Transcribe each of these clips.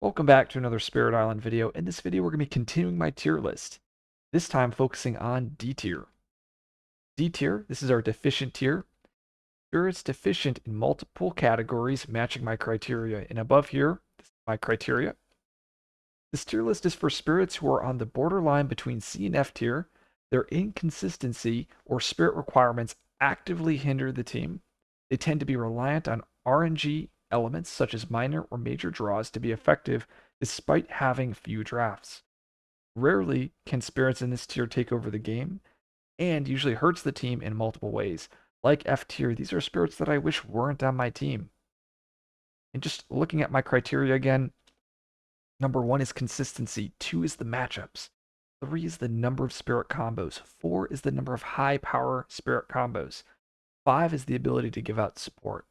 Welcome back to another Spirit Island video. In this video, we're going to be continuing my tier list, this time focusing on D tier. D tier, this is our deficient tier. Spirits deficient in multiple categories matching my criteria. And above here, this is my criteria. This tier list is for spirits who are on the borderline between C and F tier. Their inconsistency or spirit requirements actively hinder the team. They tend to be reliant on RNG elements such as minor or major draws to be effective despite having few drafts. Rarely can spirits in this tier take over the game, and usually hurts the team in multiple ways. Like F tier, these are spirits that I wish weren't on my team. And just looking at my criteria again, number 1 is consistency, 2 is the matchups, 3 is the number of spirit combos, 4 is the number of high power spirit combos, 5 is the ability to give out support,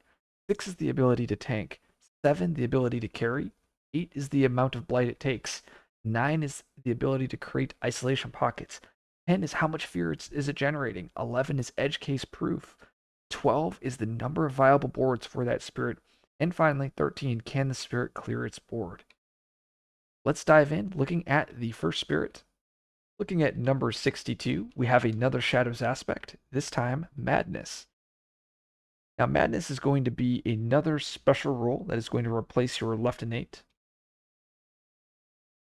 6 is the ability to tank, 7 the ability to carry, 8 is the amount of blight it takes, 9 is the ability to create isolation pockets, 10 is how much fear is it generating, 11 is edge case proof, 12 is the number of viable boards for that spirit, and finally 13, can the spirit clear its board? Let's dive in looking at the first spirit. Looking at number 62, we have another Shadows aspect, this time Madness. Now, Madness is going to be another special rule that is going to replace your left innate.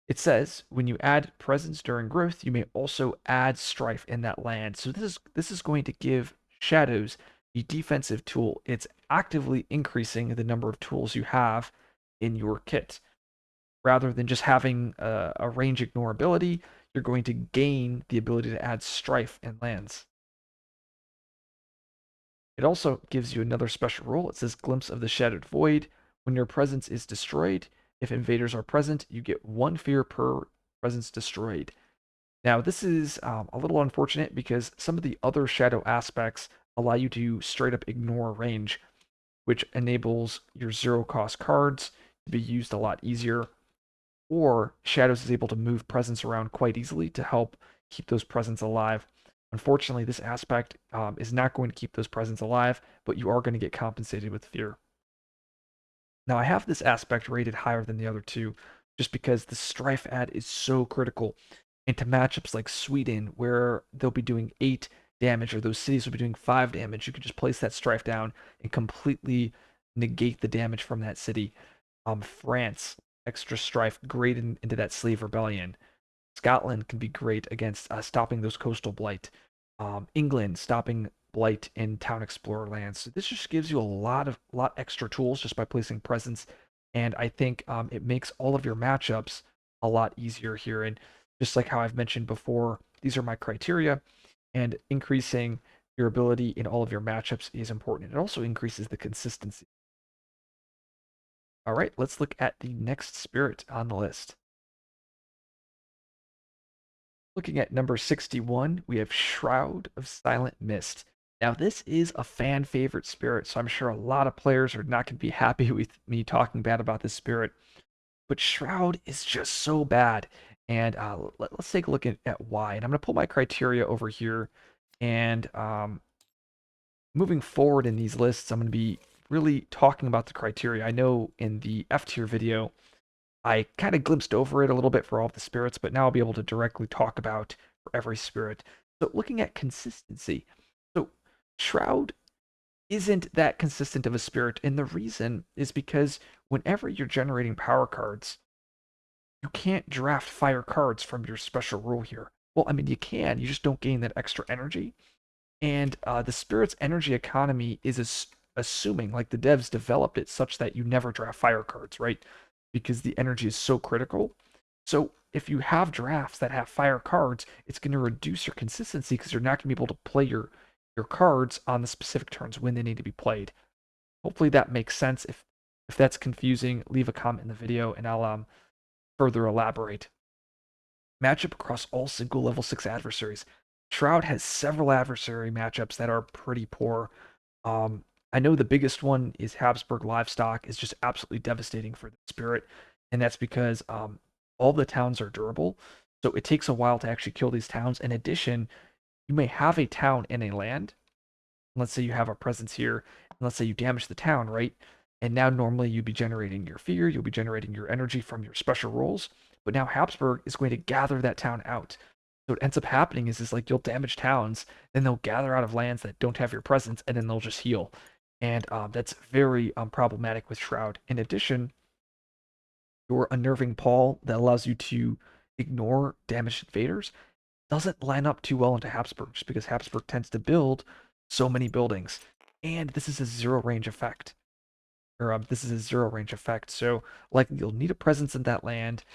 It says, when you add presence during growth, you may also add strife in that land. So this is going to give Shadows a defensive tool. It's actively increasing the number of tools you have in your kit. Rather than just having a range ignore ability, you're going to gain the ability to add strife in lands. It also gives you another special rule. It says Glimpse of the Shadowed Void. When your presence is destroyed, if invaders are present, you get 1 fear per presence destroyed. Now, this is a little unfortunate because some of the other shadow aspects allow you to straight up ignore range, which enables your 0-cost cards to be used a lot easier. Or Shadows is able to move presence around quite easily to help keep those presence alive. Unfortunately, this aspect is not going to keep those presence alive, but you are going to get compensated with fear. Now, I have this aspect rated higher than the other two, just because the Strife ad is so critical into matchups like Sweden, where they'll be doing 8 damage, or those cities will be doing 5 damage. You can just place that Strife down and completely negate the damage from that city. France, extra Strife, great into that Slave Rebellion. Scotland can be great against stopping those coastal blight. England stopping blight in town explorer lands. So this just gives you a lot extra tools just by placing presence, and I think it makes all of your matchups a lot easier here. And just like how I've mentioned before, these are my criteria, and increasing your ability in all of your matchups is important. It also increases the consistency. All right, let's look at the next spirit on the list. Looking at number 61, we have Shroud of Silent Mist. Now, this is a fan favorite spirit, so I'm sure a lot of players are not going to be happy with me talking bad about this spirit. But Shroud is just so bad. And let's take a look at why. And I'm going to pull my criteria over here. And moving forward in these lists, I'm going to be really talking about the criteria. I know in the F tier video, I kind of glimpsed over it a little bit for all of the spirits, but now I'll be able to directly talk about for every spirit. So looking at consistency. So Shroud isn't that consistent of a spirit, and the reason is because whenever you're generating power cards, you can't draft fire cards from your special rule here. Well, I mean, you can, you just don't gain that extra energy. And the spirit's energy economy is assuming, like the devs developed it such that you never draft fire cards, right? Because the energy is so critical. So if you have drafts that have fire cards, it's going to reduce your consistency because you're not going to be able to play your cards on the specific turns when they need to be played. Hopefully that makes sense. If that's confusing, leave a comment in the video and I'll further elaborate. Matchup across all single level 6 adversaries. Shroud has several adversary matchups that are pretty poor. I know the biggest one is Habsburg Livestock is just absolutely devastating for the spirit, and that's because all the towns are durable, so it takes a while to actually kill these towns. In addition, you may have a town in a land. Let's say you have a presence here, and let's say you damage the town, right? And now normally you'd be generating your fear, you'll be generating your energy from your special rolls, but now Habsburg is going to gather that town out. So what ends up happening is like you'll damage towns, then they'll gather out of lands that don't have your presence, and then they'll just heal. And that's very problematic with Shroud. In addition, your Unnerving Pall that allows you to ignore damaged invaders doesn't line up too well into Habsburg, just because Habsburg tends to build so many buildings. And this is a zero range effect. This is a zero range effect, so likely you'll need a presence in that land.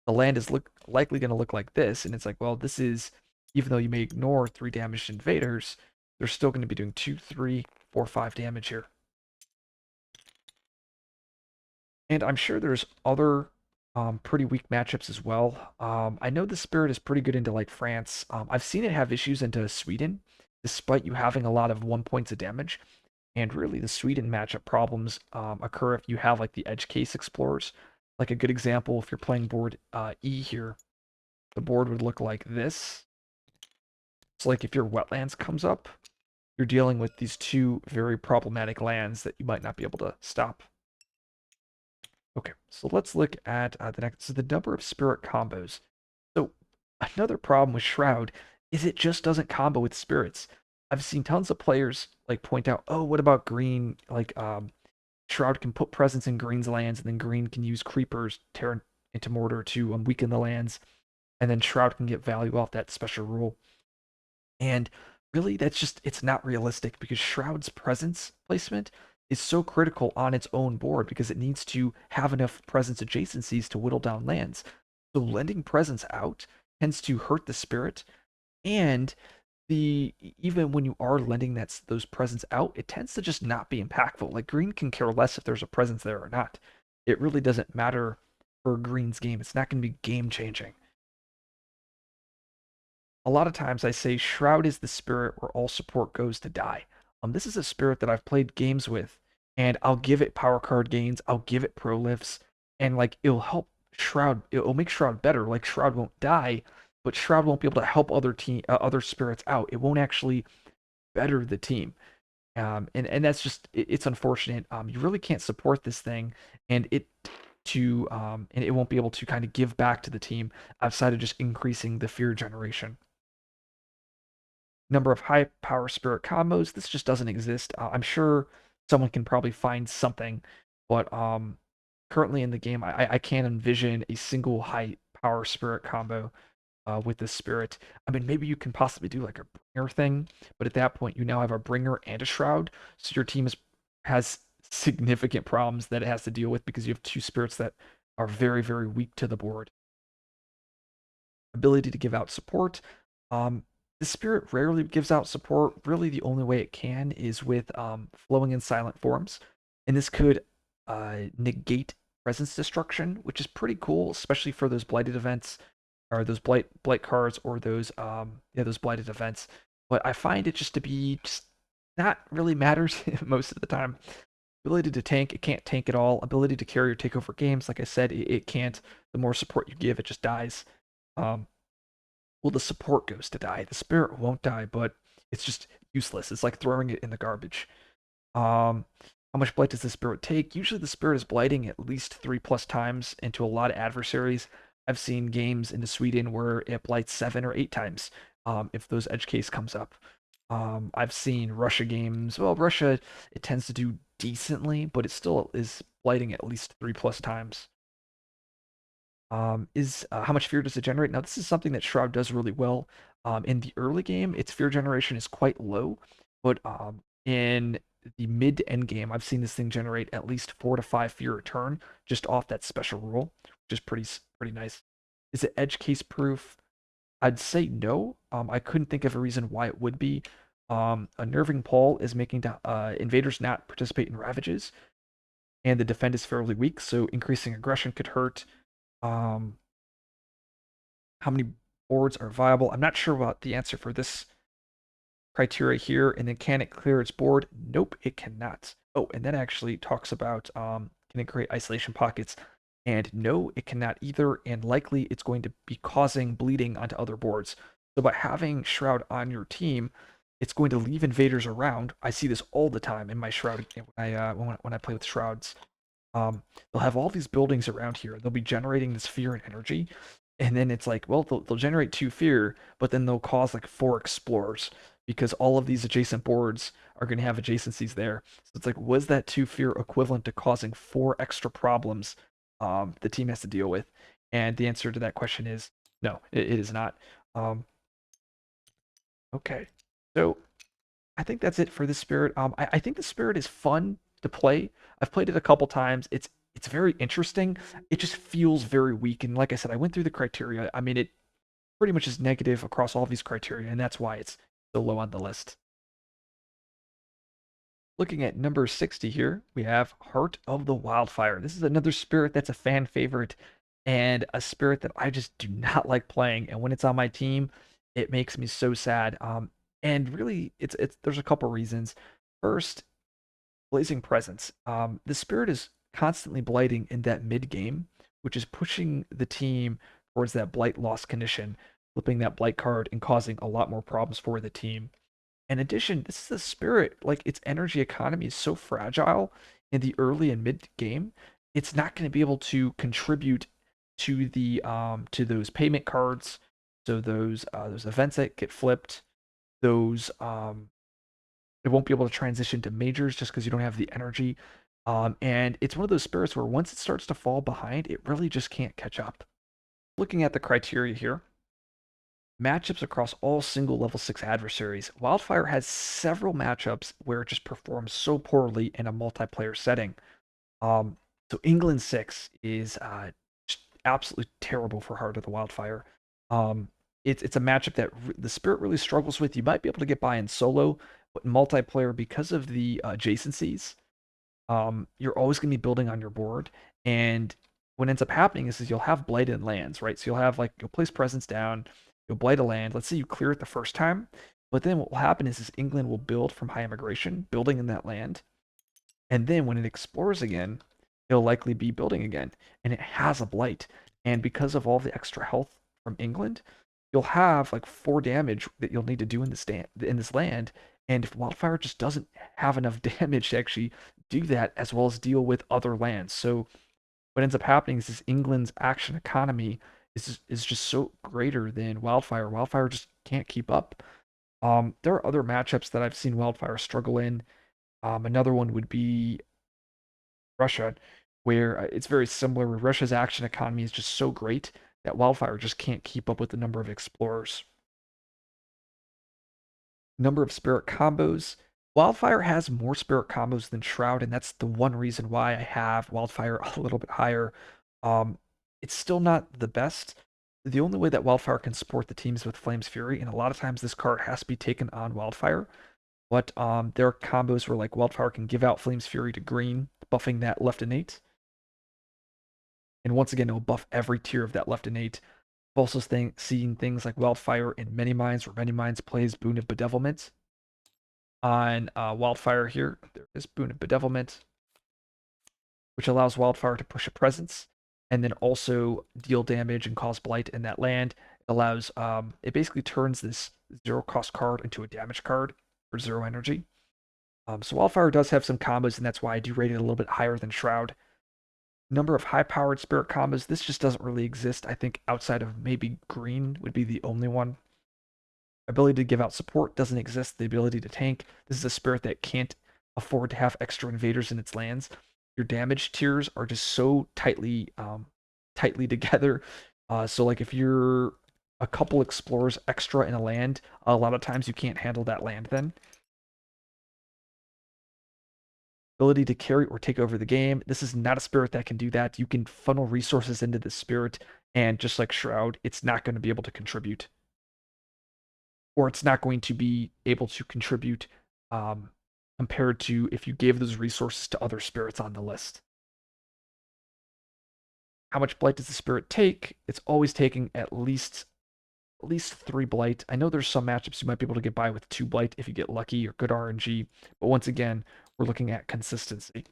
The land is likely going to look like this, and it's like, well, this is, even though you may ignore 3 damaged invaders, they're still going to be doing 2, 3, 4, 5 damage here. And I'm sure there's other pretty weak matchups as well. I know the Spirit is pretty good into like France. I've seen it have issues into Sweden, despite you having a lot of 1 points of damage. And really, the Sweden matchup problems occur if you have like the edge case explorers. Like a good example, if you're playing board E here, the board would look like this. So like if your wetlands comes up, you're dealing with these 2 very problematic lands that you might not be able to stop. Okay, so let's look at the next. So the number of spirit combos. So another problem with Shroud is it just doesn't combo with spirits. I've seen tons of players like point out, oh, what about green? Like Shroud can put presence in green's lands, and then green can use creepers, tear into mortar to weaken the lands, and then Shroud can get value off that special rule. And really, it's not realistic because Shroud's presence placement is so critical on its own board because it needs to have enough presence adjacencies to whittle down lands. So lending presence out tends to hurt the spirit, and even when you are lending those presence out, it tends to just not be impactful. Like green can care less if there's a presence there or not. It really doesn't matter for green's game. It's not going to be game changing. A lot of times I say Shroud is the spirit where all support goes to die. This is a spirit that I've played games with, and I'll give it power card gains, I'll give it pro lifts, and like it'll help Shroud, it'll make Shroud better. Like Shroud won't die, but Shroud won't be able to help other spirits out. It won't actually better the team. And that's just it's unfortunate. You really can't support this thing, and and it won't be able to kind of give back to the team outside of just increasing the fear generation. Number of high power spirit combos. This just doesn't exist. I'm sure someone can probably find something, but currently in the game, I can't envision a single high power spirit combo with this spirit. I mean, maybe you can possibly do like a bringer thing, but at that point, you now have a bringer and a shroud, so your team has significant problems that it has to deal with because you have 2 spirits that are very, very weak to the board. Ability to give out support. The spirit rarely gives out support. Really, the only way it can is with flowing in silent forms, and this could negate presence destruction, which is pretty cool, especially for those blighted events or those blight cards or those blighted events. But I find it just to be just not really matters most of the time. Ability to tank, it can't tank at all. Ability to carry or take over games, like I said, it can't. The more support you give, it just dies. Um, well, the support goes to die. The spirit won't die, but it's just useless. It's like throwing it in the garbage. Um, how much blight does the spirit take? Usually the spirit is blighting at least 3+ times into a lot of adversaries. I've seen games into Sweden where it blights 7 or 8 times if those edge case comes up. I've seen Russia games. Well, Russia, it tends to do decently, but it still is blighting at least 3+ times. Is how much fear does it generate? Now, this is something that Shroud does really well. In the early game, its fear generation is quite low, but in the mid to end game, I've seen this thing generate at least 4 to 5 fear a turn just off that special rule, which is pretty nice. Is it edge case proof? I'd say no. I couldn't think of a reason why it would be. Unnerving Pall is making invaders not participate in ravages, and the defend is fairly weak, so increasing aggression could hurt. Um, how many boards are viable? I'm not sure about the answer for this criteria here. And then can it clear its board? Nope, it cannot. Oh, and that actually talks about can it create isolation pockets? And no, it cannot either. And likely it's going to be causing bleeding onto other boards. So by having Shroud on your team, it's going to leave invaders around. I see this all the time in my shroud when I play with shrouds. Um, they'll have all these buildings around here. They'll be generating this fear and energy, and then it's like, well, they'll generate 2 fear, but then they'll cause like 4 explorers because all of these adjacent boards are going to have adjacencies there. So it's like, was that 2 fear equivalent to causing 4 extra problems the team has to deal with? And the answer to that question is no, it is not. Um, okay, so I think that's it for the spirit. I think the spirit is fun to play. I've played it a couple times. It's very interesting. It just feels very weak. And like I said, I went through the criteria. I mean, it pretty much is negative across all these criteria, and that's why it's so low on the list. Looking at number 60 here, we have Heart of the Wildfire. This is another spirit that's a fan favorite and a spirit that I just do not like playing. And when it's on my team, it makes me so sad. And really, it's there's a couple reasons. First, Blazing Presence. The spirit is constantly blighting in that mid game, which is pushing the team towards that blight loss condition, flipping that blight card and causing a lot more problems for the team. In addition, this is a spirit, like its energy economy is so fragile in the early and mid game, it's not going to be able to contribute to those payment cards, so those events that get flipped, those it won't be able to transition to majors just because you don't have the energy. And it's one of those spirits where once it starts to fall behind, it really just can't catch up. Looking at the criteria here, matchups across all single level 6 adversaries, Wildfire has several matchups where it just performs so poorly in a multiplayer setting. Um, so England 6 is absolutely terrible for Heart of the Wildfire. Um, it's a matchup that the Spirit really struggles with. You might be able to get by in solo, but in multiplayer, because of the adjacencies, you're always going to be building on your board. And what ends up happening is you'll have blighted lands, right? So you'll have like, you'll place presence down, you'll blight a land. Let's say you clear it the first time. But then what will happen is England will build from high immigration, building in that land. And then when it explores again, it'll likely be building again. And it has a blight. And because of all the extra health from England, you'll have like 4 damage that you'll need to do in this land. And if Wildfire just doesn't have enough damage to actually do that, as well as deal with other lands. So what ends up happening is this England's action economy is just so greater than Wildfire. Wildfire just can't keep up. There are other matchups that I've seen Wildfire struggle in. Another one would be Russia, where it's very similar, where Russia's action economy is just so great that Wildfire just can't keep up with the number of explorers. Number of spirit combos. Wildfire has more spirit combos than Shroud, and that's the one reason why I have Wildfire a little bit higher. Um, it's still not the best. The only way that Wildfire can support the teams with Flame's Fury, and a lot of times this card has to be taken on Wildfire. But there are combos where like Wildfire can give out Flame's Fury to green, buffing that left innate. And once again, it'll buff every tier of that left innate. I've also seen things like Wildfire in Many Minds, where Many Minds plays Boon of Bedevilment. On Wildfire here, there is Boon of Bedevilment, which allows Wildfire to push a presence and then also deal damage and cause blight in that land. It allows, it basically turns this 0 cost card into a damage card for 0 energy. So Wildfire does have some combos, and that's why I do rate it a little bit higher than Shroud. Number of high-powered spirit combos, this just doesn't really exist. I think outside of maybe green would be the only one. Ability to give out support doesn't exist. The ability to tank, this is a spirit that can't afford to have extra invaders in its lands. Your damage tiers are just so tightly together. So like if you're a couple explorers extra in a land, a lot of times you can't handle that land then. Ability to carry or take over the game. This is not a spirit that can do that. You can funnel resources into the spirit, and just like Shroud, it's not going to be able to contribute. Or it's not going to be able to contribute compared to if you gave those resources to other spirits on the list. How much blight does the spirit take? It's always taking at least 3 blight. I know there's some matchups you might be able to get by with 2 blight if you get lucky or good RNG, but once again, we're looking at consistency.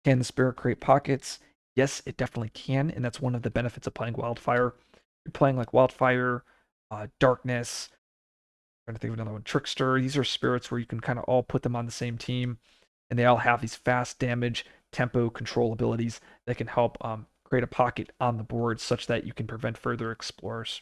Can the spirit create pockets? Yes, it definitely can, and that's one of the benefits of playing Wildfire. You're playing like Wildfire, Darkness, trying to think of another one. Trickster. These are spirits where you can kind of all put them on the same team, and they all have these fast damage, tempo control abilities that can help create a pocket on the board such that you can prevent further explorers.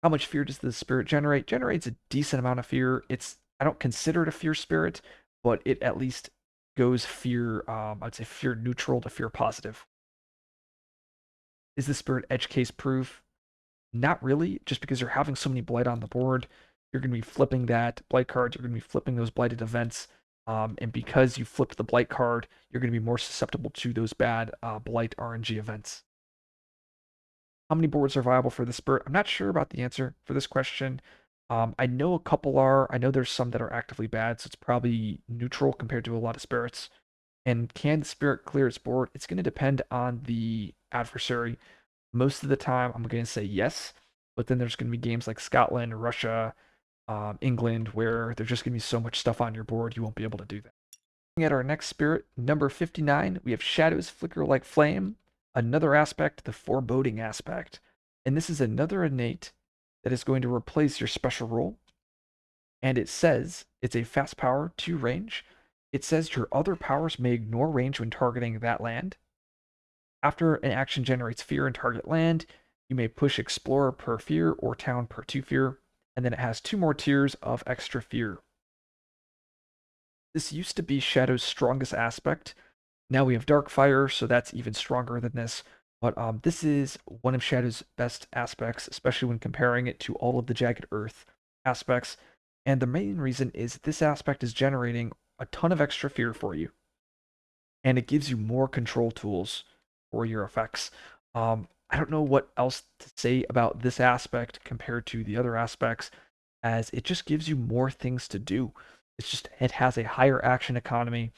How much fear does the spirit generate? Generates a decent amount of fear. I don't consider it a fear spirit, but it at least goes fear. I'd say fear neutral to fear positive. Is the spirit edge case proof? Not really, just because you're having so many blight on the board. You're going to be flipping that blight cards. You're going to be flipping those blighted events. And because you flipped the blight card, you're going to be more susceptible to those bad blight RNG events. How many boards are viable for the spirit? I'm not sure about the answer for this question. I know a couple are. I know there's some that are actively bad, so it's probably neutral compared to a lot of spirits. And can the spirit clear its board? It's going to depend on the adversary. Most of the time, I'm going to say yes, but then there's going to be games like Scotland, Russia, England, where there's just going to be so much stuff on your board, you won't be able to do that. Looking at our next spirit, number 59, we have Shadows Flicker Like Flame. Another aspect, the Foreboding aspect. And this is another innate that is going to replace your special rule. And it says it's a fast power, 2 range. It says your other powers may ignore range when targeting that land. After an action generates fear in target land, you may push Explorer per fear or Town per 2 fear, and then it has 2 more tiers of extra fear. This used to be Shadow's strongest aspect. Now we have Darkfire, so that's even stronger than this. But this is one of Shadow's best aspects, especially when comparing it to all of the Jagged Earth aspects. And the main reason is this aspect is generating a ton of extra fear for you. And it gives you more control tools for your effects. I don't know what else to say about this aspect compared to the other aspects, as it just gives you more things to do. It has a higher action economy,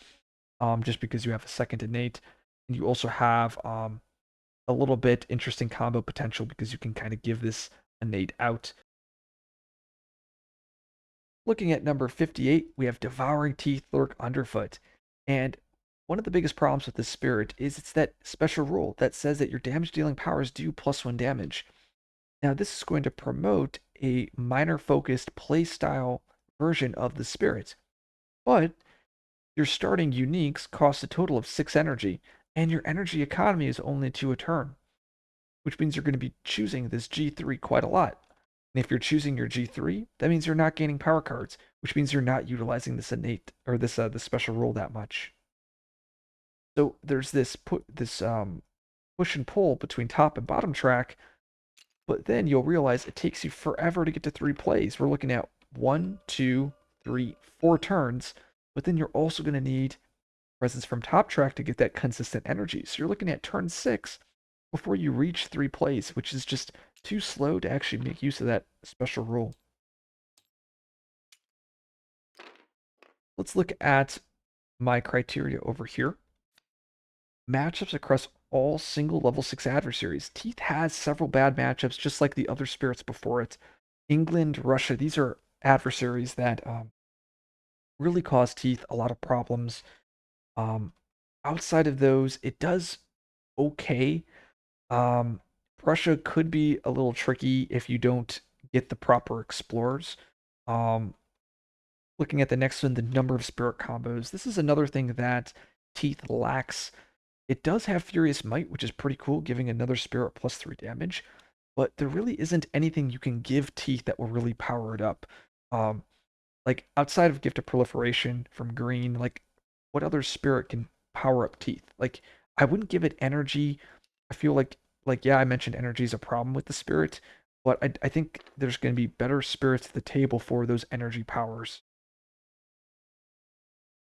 just because you have a second innate, and you also have a little bit interesting combo potential because you can kind of give this innate out. Looking at number 58, we have Devouring Teeth Lurk Underfoot, and one of the biggest problems with this spirit is it's that special rule that says that your damage dealing powers do +1 damage. Now, this is going to promote a minor focused playstyle version of the spirit, but your starting uniques cost a total of 6 energy, and your energy economy is only 2 a turn, which means you're going to be choosing this G3 quite a lot. And if you're choosing your G3, that means you're not gaining power cards, which means you're not utilizing this innate or this special rule that much. So there's this push and pull between top and bottom track, but then you'll realize it takes you forever to get to 3 plays. We're looking at 1, 2, 3, 4 turns, but then you're also going to need presence from top track to get that consistent energy. So you're looking at turn 6 before you reach 3 plays, which is just too slow to actually make use of that special rule. Let's look at my criteria over here. Matchups across all single level 6 adversaries. Teeth has several bad matchups, just like the other spirits before it. England, Russia, these are adversaries that really cause Teeth a lot of problems. Outside of those, it does okay. Russia could be a little tricky if you don't get the proper explorers. Looking at the next one, the number of spirit combos. This is another thing that Teeth lacks. It does have Furious Might, which is pretty cool, giving another spirit +3 damage, but there really isn't anything you can give Teeth that will really power it up. Like outside of Gift of Proliferation from green, like what other spirit can power up Teeth? Like I wouldn't give it energy. I feel like yeah, I mentioned energy is a problem with the spirit, but I think there's going to be better spirits at the table for those energy powers.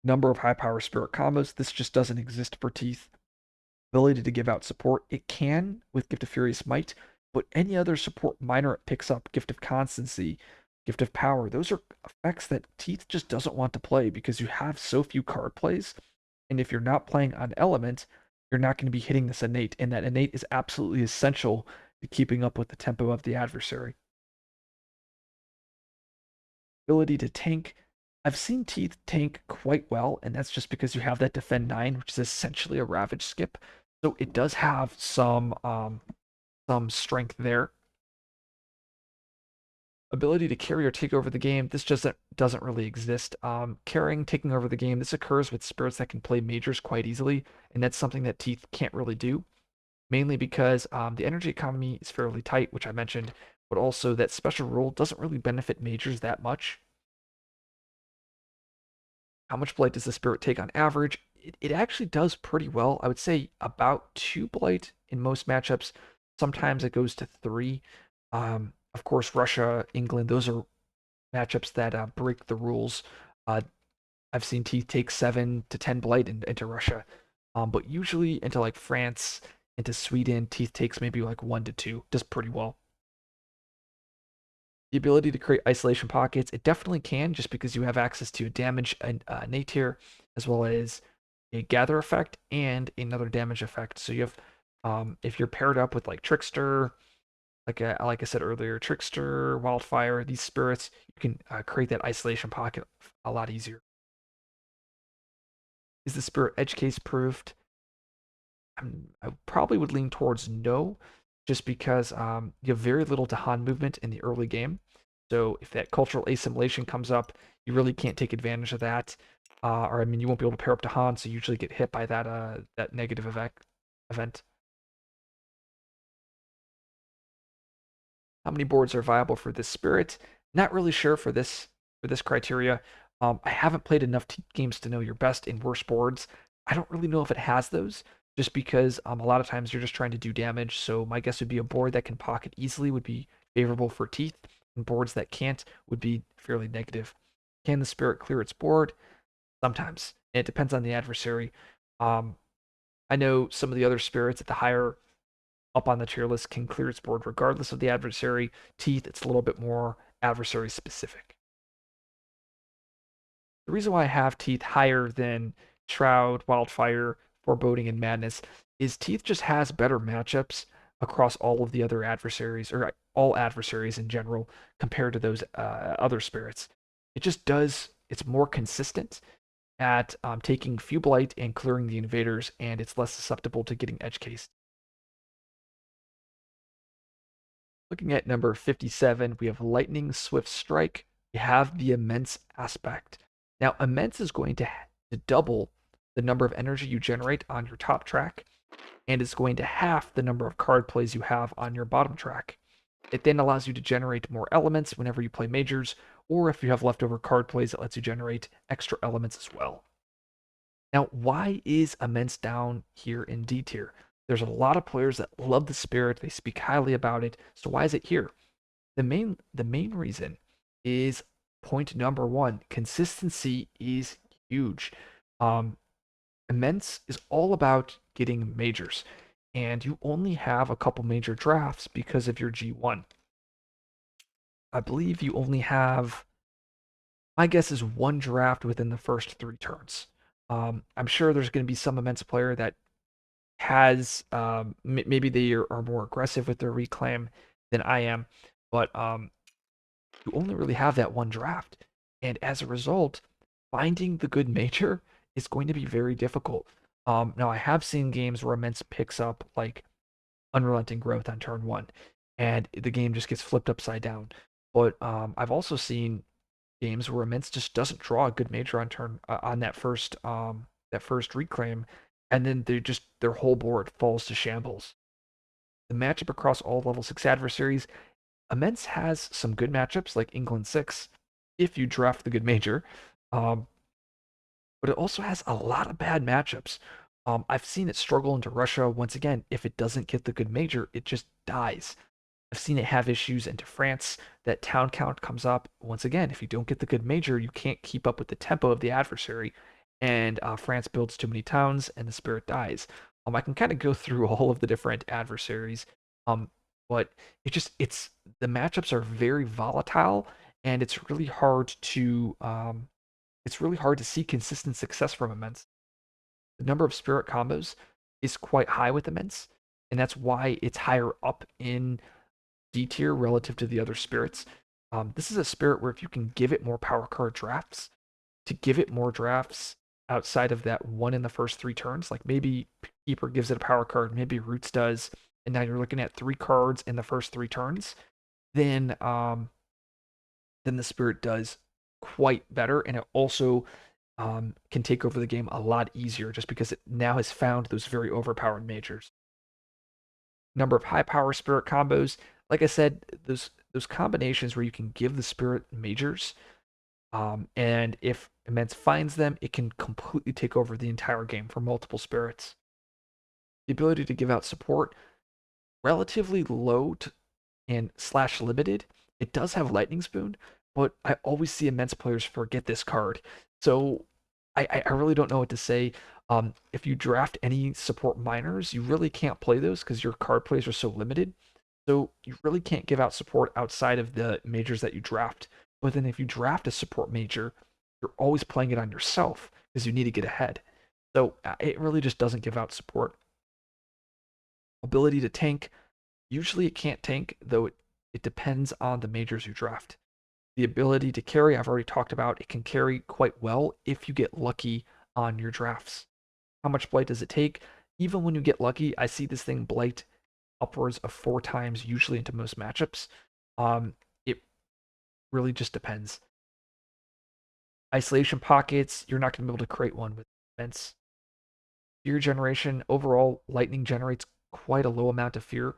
Number of high power spirit combos. This just doesn't exist for Teeth. Ability to give out support. It can with Gift of Furious Might, but any other support minor it picks up, Gift of Constancy, Gift of Power, those are effects that Teeth just doesn't want to play because you have so few card plays. And if you're not playing on Element, you're not going to be hitting this innate, and that innate is absolutely essential to keeping up with the tempo of the adversary. Ability to tank. I've seen Teeth tank quite well, and that's just because you have that Defend 9, which is essentially a Ravage skip. So it does have some strength there. Ability to carry or take over the game. This just doesn't really exist. Carrying, taking over the game. This occurs with spirits that can play majors quite easily, and that's something that Teeth can't really do. Mainly because the energy economy is fairly tight, which I mentioned, but also that special rule doesn't really benefit majors that much. How much blight does the spirit take on average? It actually does pretty well. I would say about 2 blight in most matchups. Sometimes it goes to 3. Of course, Russia, England, those are matchups that break the rules. Uh, I've seen Teeth take 7 to 10 blight into Russia, but usually into like France, into Sweden, Teeth takes maybe like 1 to 2, does pretty well. The ability to create isolation pockets, it definitely can, just because you have access to a damage and nature, as well as a gather effect and another damage effect. So you have, if you're paired up with like Trickster, like I said earlier, Trickster, Wildfire, these spirits, you can create that isolation pocket a lot easier. Is the spirit edge case proofed? I probably would lean towards no, just because you have very little to Han movement in the early game. So if that cultural assimilation comes up, you really can't take advantage of that. Or I mean, you won't be able to pair up to Han, so you usually get hit by that negative event. How many boards are viable for this spirit? Not really sure for this criteria. I haven't played enough games to know your best and worst boards. I don't really know if it has those, just because a lot of times you're just trying to do damage. So my guess would be a board that can pocket easily would be favorable for Teeth, and boards that can't would be fairly negative. Can the spirit clear its board? Sometimes. It depends on the adversary. Um, I know some of the other spirits at the higher up on the tier list can clear its board regardless of the adversary. Teeth, it's a little bit more adversary specific. The reason why I have Teeth higher than Shroud, Wildfire, Foreboding, and Madness is Teeth just has better matchups across all of the other adversaries, or all adversaries in general, compared to those other spirits. It just does, it's more consistent at taking few blight and clearing the invaders, and it's less susceptible to getting edge cased. Looking at number 57, we have Lightning Swift Strike. We have the Immense aspect. Now, Immense is going to double the number of energy you generate on your top track, and it's going to half the number of card plays you have on your bottom track. It then allows you to generate more elements whenever you play majors, or if you have leftover card plays, it lets you generate extra elements as well. Now, why is Immense down here in D tier? There's a lot of players that love the spirit, they speak highly about it. So why is it here? The main reason is point number one. Consistency is huge. Um, Immense is all about getting majors, and you only have a couple major drafts because of your G1. I believe you only have, my guess is one draft within the first 3 turns. I'm sure there's going to be some Immense player that has maybe they are more aggressive with their reclaim than I am, but you only really have that one draft, and as a result, finding the good major is going to be very difficult. Now I have seen games where Immense picks up like Unrelenting Growth on turn one, and the game just gets flipped upside down. But I've also seen games where Immense just doesn't draw a good major on turn on that first reclaim, and then they just their whole board falls to shambles. The matchup across all level 6 adversaries, Immense has some good matchups like England 6 if you draft the good major, um, but it also has a lot of bad matchups. I've seen it struggle into Russia once again. If it doesn't get the good major, it just dies. I've seen it have issues into France. That town count comes up. Once again, if you don't get the good major, you can't keep up with the tempo of the adversary. And France builds too many towns and the spirit dies. I can kind of go through all of the different adversaries. Um, but it's the matchups are very volatile, and it's really hard to see consistent success from Immense. The number of spirit combos is quite high with Immense, and that's why it's higher up in D tier relative to the other spirits. This is a spirit where if you can give it more power card drafts, to give it more drafts outside of that one in the first 3 turns, like maybe Keeper gives it a power card, maybe Roots does, and now you're looking at 3 cards in the first 3 turns, then then the spirit does quite better, and it also can take over the game a lot easier just because it now has found those very overpowered majors. Number of high power spirit combos, like I said, those combinations where you can give the spirit majors, and if Immense finds them, it can completely take over the entire game for multiple spirits. The ability to give out support, relatively low and slash limited. It does have Lightning Spoon, but I always see Immense players forget this card. So I really don't know what to say. If you draft any support minors, you really can't play those because your card plays are so limited. So you really can't give out support outside of the majors that you draft. But then if you draft a support major, you're always playing it on yourself because you need to get ahead. So it really just doesn't give out support. Ability to tank. Usually it can't tank, though it depends on the majors you draft. The ability to carry, I've already talked about. It can carry quite well if you get lucky on your drafts. How much blight does it take? Even when you get lucky, I see this thing blight upwards of 4 times, usually into most matchups. It really just depends. Isolation pockets, you're not going to be able to create one with Immense. Fear generation, overall, lightning generates quite a low amount of fear.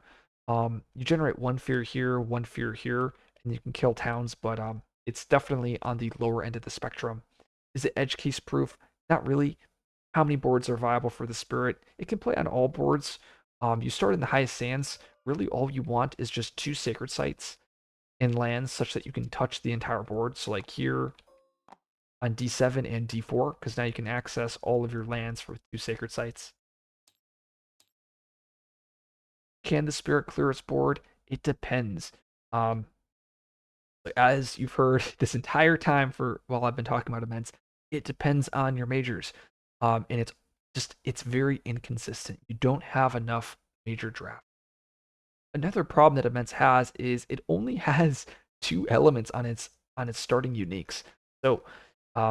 You generate 1 fear here, 1 fear here, and you can kill towns, but it's definitely on the lower end of the spectrum. Is it edge case proof? Not really. How many boards are viable for the spirit? It can play on all boards. You start in the highest sands. Really, all you want is just 2 sacred sites and lands such that you can touch the entire board. So, like here on D7 and D4, because now you can access all of your lands for 2 sacred sites. Can the spirit clear its board? It depends. Um, as you've heard this entire time for while I've been talking about Immense, it depends on your majors. And it's very inconsistent. You don't have enough major draft. Another problem that Immense has is it only has 2 elements on its starting uniques. So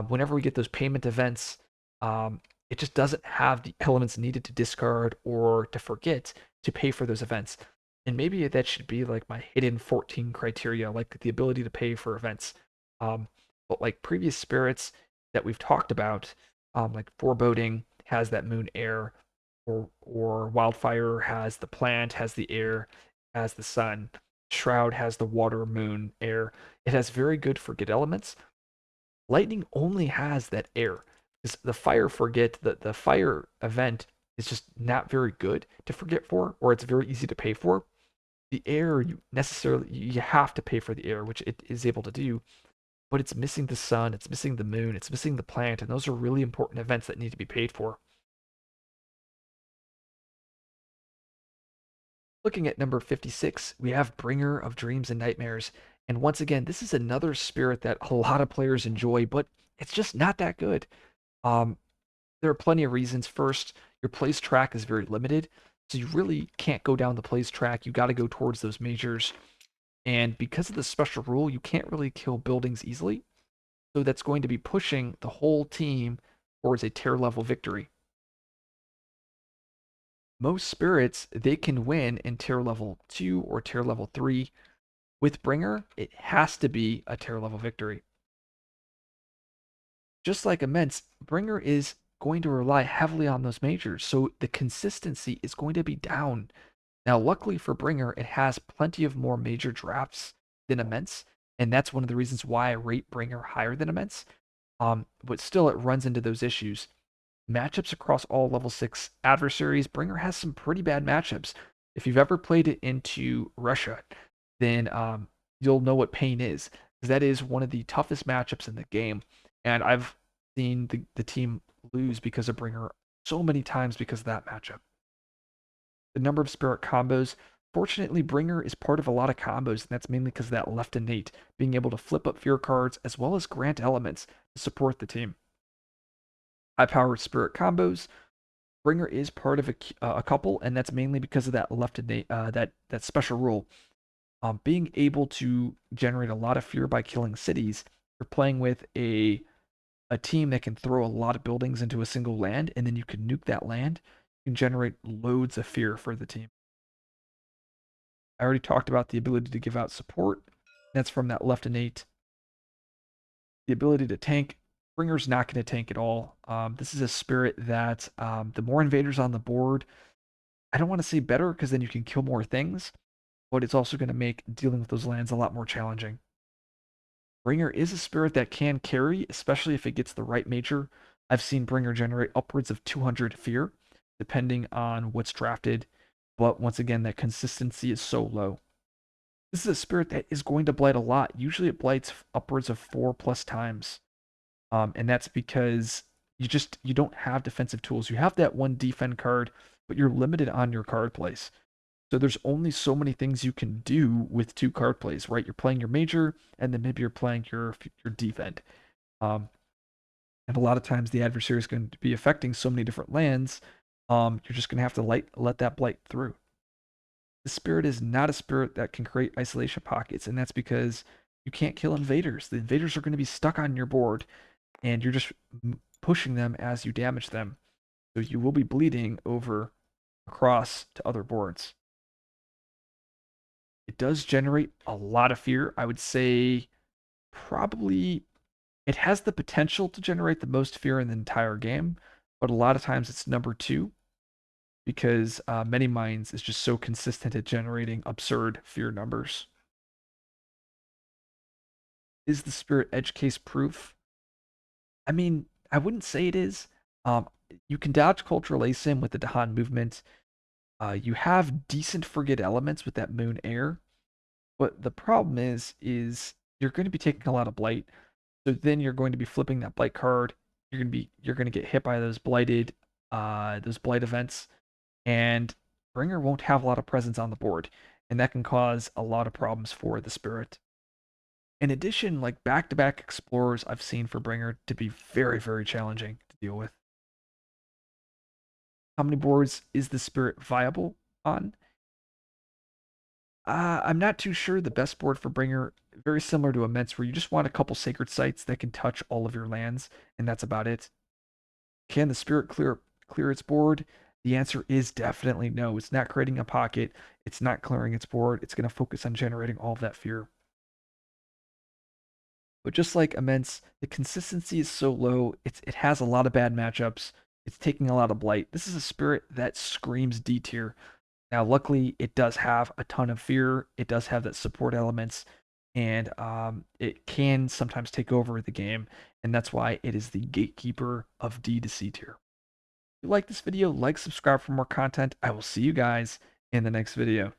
whenever we get those payment events, it just doesn't have the elements needed to discard or to forget to pay for those events. And maybe that should be like my hidden 14 criteria, like the ability to pay for events. Um, but like previous spirits that we've talked about, like Foreboding has that moon air, or Wildfire has the plant, has the air, has the sun. Shroud has the water, moon, air. It has very good forget elements. Lightning only has that air. Because the fire forget the fire event is just not very good to forget for, or it's very easy to pay for. The air you have to pay for the air, which it is able to do, but it's missing the sun, it's missing the moon, it's missing the plant, and those are really important events that need to be paid for. Looking at number 56, we have Bringer of Dreams and Nightmares. And once again, this is another spirit that a lot of players enjoy, but it's just not that good. Um, there are plenty of reasons. First, your plays track is very limited, so you really can't go down the plays track. You got to go towards those majors. And because of the special rule, you can't really kill buildings easily. So that's going to be pushing the whole team towards a tier level victory. Most spirits, they can win in tier level 2 or tier level 3. With Bringer, it has to be a tier level victory. Just like Immense, Bringer is going to rely heavily on those majors, so the consistency is going to be down. Now, luckily for Bringer, it has plenty of more major drafts than Immense, and that's one of the reasons why I rate Bringer higher than Immense. But still, it runs into those issues. Matchups across all level 6 adversaries, Bringer has some pretty bad matchups. If you've ever played it into Russia, then you'll know what pain is, because that is one of the toughest matchups in the game. And I've seen the team lose because of Bringer so many times because of that matchup. The number of spirit combos, fortunately, Bringer is part of a lot of combos, and that's mainly because of that left innate, being able to flip up fear cards as well as grant elements to support the team. High powered spirit combos, Bringer is part of a couple, and that's mainly because of that left innate, that special rule. Being able to generate a lot of fear by killing cities, you're playing with a team that can throw a lot of buildings into a single land, and then you can nuke that land. You can generate loads of fear for the team. I already talked about the ability to give out support. That's from that left innate. The ability to tank. Bringer's not going to tank at all. This is a spirit that the more invaders on the board, I don't want to say better because then you can kill more things, but it's also going to make dealing with those lands a lot more challenging. Bringer is a spirit that can carry, especially if it gets the right major. I've seen Bringer generate upwards of 200 fear, depending on what's drafted. But once again, that consistency is so low. This is a spirit that is going to blight a lot. Usually it blights upwards of 4+ times. And that's because you don't have defensive tools. You have that one defend card, but you're limited on your card plays. So there's only so many things you can do with 2 card plays, right? You're playing your major, and then maybe you're playing your defend. And a lot of times the adversary is going to be affecting so many different lands. You're just going to have to let that blight through. The spirit is not a spirit that can create isolation pockets, and that's because you can't kill invaders. The invaders are going to be stuck on your board, and you're just pushing them as you damage them. So you will be bleeding over across to other boards. It does generate a lot of fear. I would say probably it has the potential to generate the most fear in the entire game, but a lot of times it's number 2 because Many Minds is just so consistent at generating absurd fear numbers. Is the spirit edge case proof? I mean, I wouldn't say it is. Um, you can dodge Cultural ASIM with the Dahan movement. You have decent Forget elements with that Moon Air, but the problem is you're going to be taking a lot of blight. So then you're going to be flipping that blight card. You're going to get hit by those blight events, and Bringer won't have a lot of presence on the board, and that can cause a lot of problems for the spirit. In addition, like back-to-back explorers I've seen for Bringer to be very, very challenging to deal with. How many boards is the spirit viable on? I'm not too sure. The best board for Bringer, very similar to Immense, where you just want a couple sacred sites that can touch all of your lands, and that's about it. Can the spirit clear its board? The answer is definitely no. It's not creating a pocket. It's not clearing its board. It's going to focus on generating all of that fear. But just like Immense, the consistency is so low. It has a lot of bad matchups. It's taking a lot of blight. This is a spirit that screams D tier. Now, luckily, it does have a ton of fear. It does have that support elements, and it can sometimes take over the game, and that's why it is the gatekeeper of D to C tier. If you like this video, like, subscribe for more content. I will see you guys in the next video.